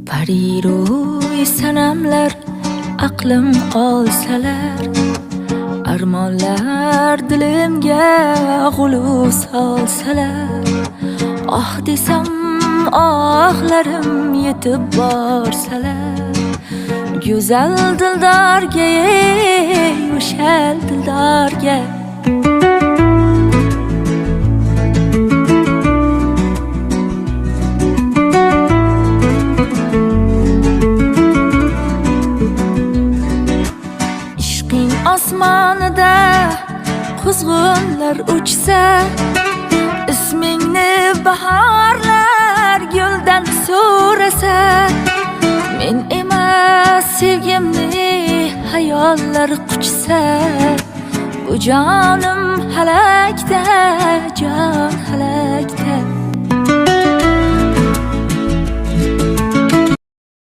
Pariro'y sanamlar aqlim olsalar, armonlar dilimga g'ulu solsalar, oh desam ohlarim yetib borsalar, go'zal dildorga, o'sha dildorga osmonida quzg'unlar uchsa, ismingni bahorlar guldan so'rasa, men emas sevgimni hayollar quchsa, bu jonim halakda, jon halakda.